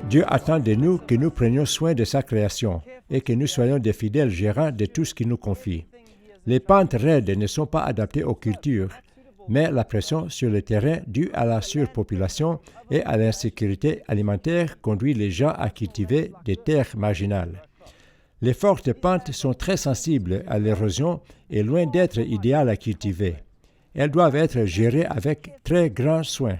Dieu attend de nous que nous prenions soin de sa création et que nous soyons des fidèles gérants de tout ce qu'il nous confie. Les pentes raides ne sont pas adaptées aux cultures, mais la pression sur le terrain due à la surpopulation et à l'insécurité alimentaire conduit les gens à cultiver des terres marginales. Les fortes pentes sont très sensibles à l'érosion et loin d'être idéales à cultiver. Elles doivent être gérées avec très grand soin.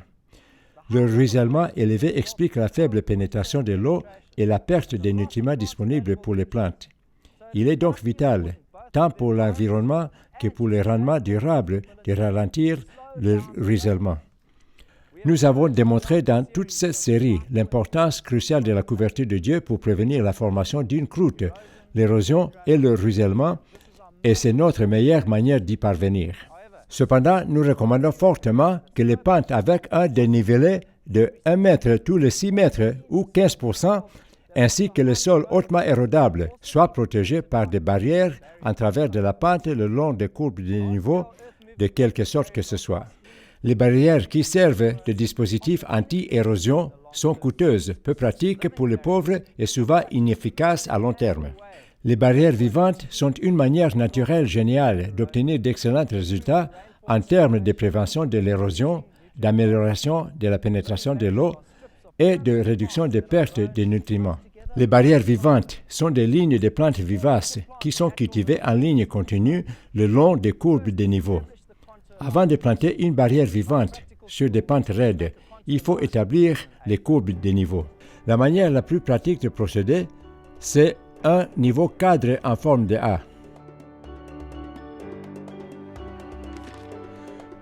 Le ruissellement élevé explique la faible pénétration de l'eau et la perte des nutriments disponibles pour les plantes. Il est donc vital, tant pour l'environnement que pour le rendement durable, de ralentir le ruissellement. Nous avons démontré dans toute cette série l'importance cruciale de la couverture de Dieu pour prévenir la formation d'une croûte, l'érosion et le ruissellement, et c'est notre meilleure manière d'y parvenir. Cependant, nous recommandons fortement que les pentes avec un dénivelé de 1 mètre tous les 6 mètres ou 15%, ainsi que le sol hautement érodable, soient protégés par des barrières en travers de la pente le long des courbes de niveau, de quelque sorte que ce soit. Les barrières qui servent de dispositifs anti-érosion sont coûteuses, peu pratiques pour les pauvres et souvent inefficaces à long terme. Les barrières vivantes sont une manière naturelle géniale d'obtenir d'excellents résultats en termes de prévention de l'érosion, d'amélioration de la pénétration de l'eau et de réduction des pertes de nutriments. Les barrières vivantes sont des lignes de plantes vivaces qui sont cultivées en ligne continue le long des courbes de niveau. Avant de planter une barrière vivante sur des pentes raides, il faut établir les courbes de niveau. La manière la plus pratique de procéder, c'est un niveau cadre en forme de A.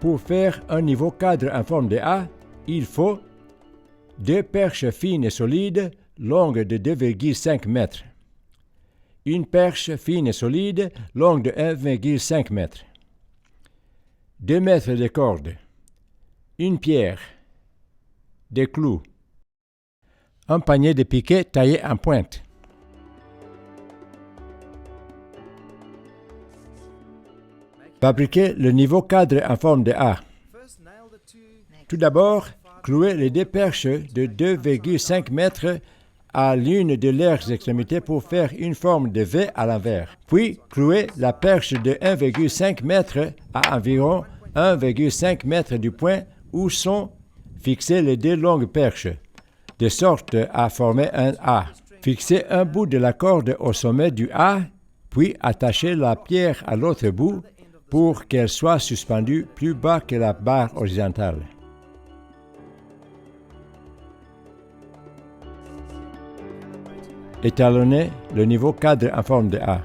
Pour faire un niveau cadre en forme de A, il faut 2 perches fines et solides, longues de 2,5 mètres. Une perche fine et solide, longue de 1,5 mètre. 2 mètres de corde. Une pierre. Des clous. Un panier de piquets taillé en pointe. Fabriquer le niveau cadre en forme de A. Tout d'abord, clouez les 2 perches de 2,5 mètres à l'une de leurs extrémités pour faire une forme de V à l'envers. Puis, clouez la perche de 1,5 mètre à environ 1,5 mètre du point où sont fixées les 2 longues perches, de sorte à former un A. Fixez un bout de la corde au sommet du A, puis attachez la pierre à l'autre bout pour qu'elle soit suspendue plus bas que la barre horizontale. Étalonnez le niveau cadre en forme de A.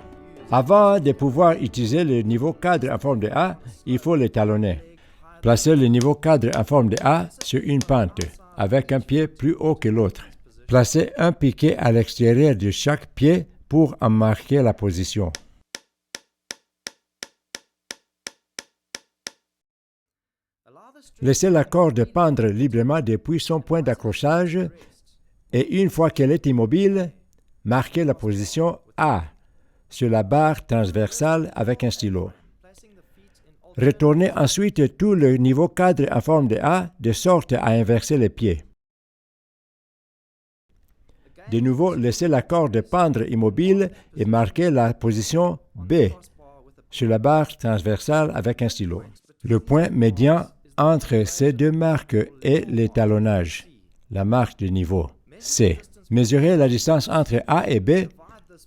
Avant de pouvoir utiliser le niveau cadre en forme de A, il faut l'étalonner. Placez le niveau cadre en forme de A sur une pente, avec un pied plus haut que l'autre. Placez un piquet à l'extérieur de chaque pied pour en marquer la position. Laissez la corde pendre librement depuis son point d'accrochage et une fois qu'elle est immobile, marquez la position A sur la barre transversale avec un stylo. Retournez ensuite tout le niveau cadre en forme de A de sorte à inverser les pieds. De nouveau, laissez la corde pendre immobile et marquez la position B sur la barre transversale avec un stylo. Le point médian entre ces 2 marques est l'étalonnage, la marque de niveau, C. Mesurez la distance entre A et B,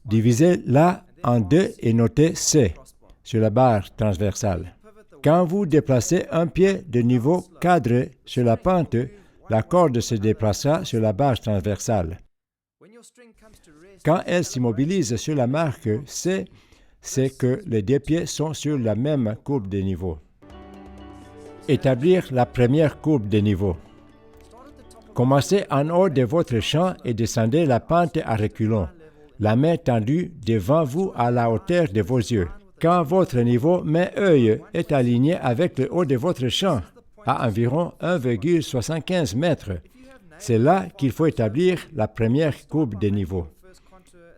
divisez-la en 2 et notez C sur la barre transversale. Quand vous déplacez un pied de niveau cadre sur la pente, la corde se déplacera sur la barre transversale. Quand elle s'immobilise sur la marque C, c'est que les 2 pieds sont sur la même courbe de niveau. Établir la première courbe de niveau. Commencez en haut de votre champ et descendez la pente à reculons, la main tendue devant vous à la hauteur de vos yeux. Quand votre niveau main-œil est aligné avec le haut de votre champ, à environ 1,75 mètres, c'est là qu'il faut établir la première courbe de niveau.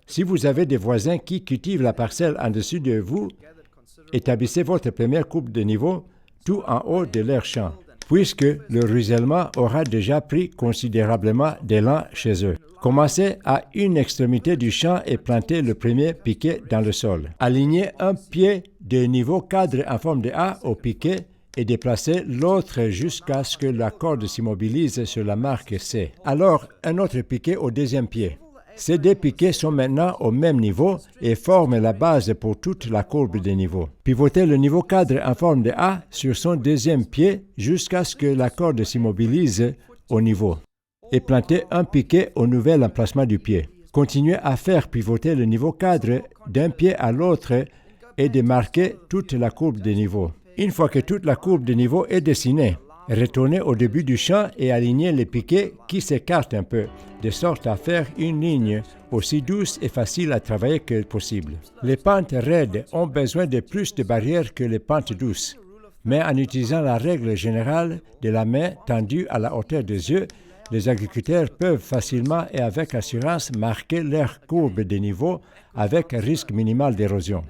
Si vous avez des voisins qui cultivent la parcelle en dessus de vous, établissez votre première courbe de niveau tout en haut de leur champ, puisque le ruissellement aura déjà pris considérablement d'élan chez eux. Commencez à une extrémité du champ et plantez le premier piquet dans le sol. Alignez un pied de niveau cadre en forme de A au piquet et déplacez l'autre jusqu'à ce que la corde s'immobilise sur la marque C. Alors, un autre piquet au deuxième pied. Ces deux piquets sont maintenant au même niveau et forment la base pour toute la courbe des niveaux. Pivotez le niveau cadre en forme de A sur son deuxième pied jusqu'à ce que la corde s'immobilise au niveau et plantez un piquet au nouvel emplacement du pied. Continuez à faire pivoter le niveau cadre d'un pied à l'autre et de marquer toute la courbe des niveaux. Une fois que toute la courbe des niveaux est dessinée, retournez au début du champ et alignez les piquets qui s'écartent un peu, de sorte à faire une ligne aussi douce et facile à travailler que possible. Les pentes raides ont besoin de plus de barrières que les pentes douces, mais en utilisant la règle générale de la main tendue à la hauteur des yeux, les agriculteurs peuvent facilement et avec assurance marquer leur courbe de niveau avec risque minimal d'érosion.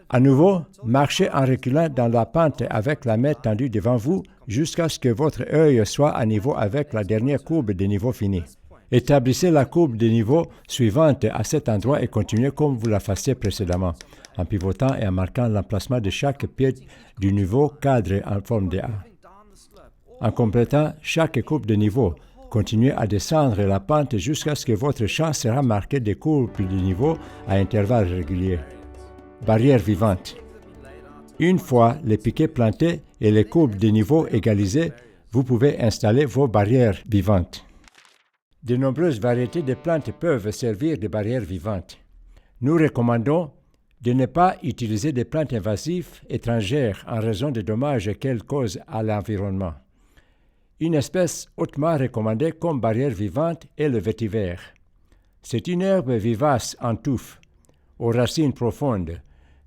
À nouveau, marchez en reculant dans la pente avec la main tendue devant vous jusqu'à ce que votre œil soit à niveau avec la dernière courbe de niveau finie. Établissez la courbe de niveau suivante à cet endroit et continuez comme vous la faisiez précédemment, en pivotant et en marquant l'emplacement de chaque pied du niveau cadre en forme de A. En complétant chaque courbe de niveau, continuez à descendre la pente jusqu'à ce que votre champ sera marqué de courbes de niveau à intervalles réguliers. Barrière vivante. Une fois les piquets plantés et les courbes de niveau égalisées, vous pouvez installer vos barrières vivantes. De nombreuses variétés de plantes peuvent servir de barrières vivantes. Nous recommandons de ne pas utiliser des plantes invasives étrangères en raison des dommages qu'elles causent à l'environnement. Une espèce hautement recommandée comme barrière vivante est le vétiver. C'est une herbe vivace en touffe, aux racines profondes,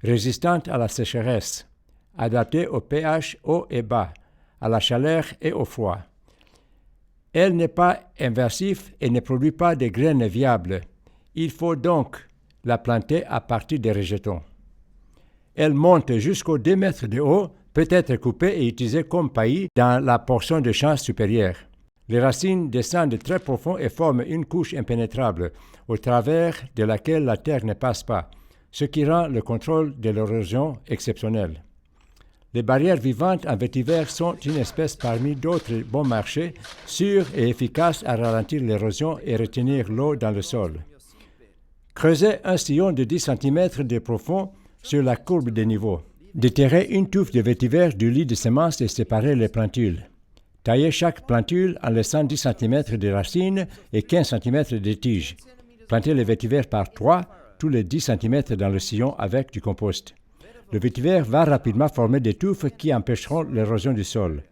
résistante à la sécheresse, adaptée au pH haut et bas, à la chaleur et au froid. Elle n'est pas invasive et ne produit pas de graines viables. Il faut donc la planter à partir des rejetons. Elle monte jusqu'aux 2 mètres de haut, peut être coupée et utilisée comme paillis dans la portion de champ supérieure. Les racines descendent très profond et forment une couche impénétrable, au travers de laquelle la terre ne passe pas, ce qui rend le contrôle de l'érosion exceptionnel. Les barrières vivantes en vétiver sont une espèce parmi d'autres bon marché, sûres et efficaces à ralentir l'érosion et retenir l'eau dans le sol. Creusez un sillon de 10 cm de profond sur la courbe des niveaux. Déterrez une touffe de vétiver du lit de semences et séparez les plantules. Taillez chaque plantule en laissant 10 cm de racines et 15 cm de tiges. Plantez les vétivers par 3, tous les 10 cm dans le sillon avec du compost. Le vétiver va rapidement former des touffes qui empêcheront l'érosion du sol.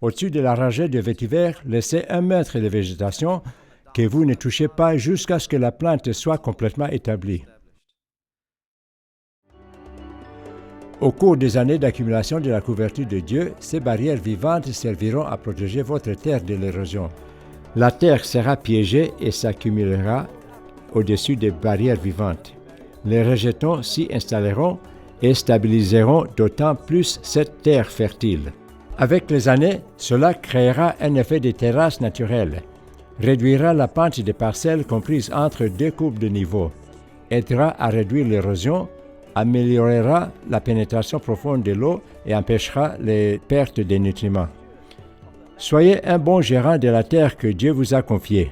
Au-dessus de la rangée de vétiver, laissez 1 mètre de végétation que vous ne touchez pas jusqu'à ce que la plante soit complètement établie. Au cours des années d'accumulation de la couverture de Dieu, ces barrières vivantes serviront à protéger votre terre de l'érosion. La terre sera piégée et s'accumulera au-dessus des barrières vivantes. Les rejetons s'y installeront et stabiliseront d'autant plus cette terre fertile. Avec les années, cela créera un effet de terrasse naturelle, réduira la pente des parcelles comprises entre 2 courbes de niveau, aidera à réduire l'érosion, améliorera la pénétration profonde de l'eau et empêchera les pertes de nutriments. Soyez un bon gérant de la terre que Dieu vous a confiée.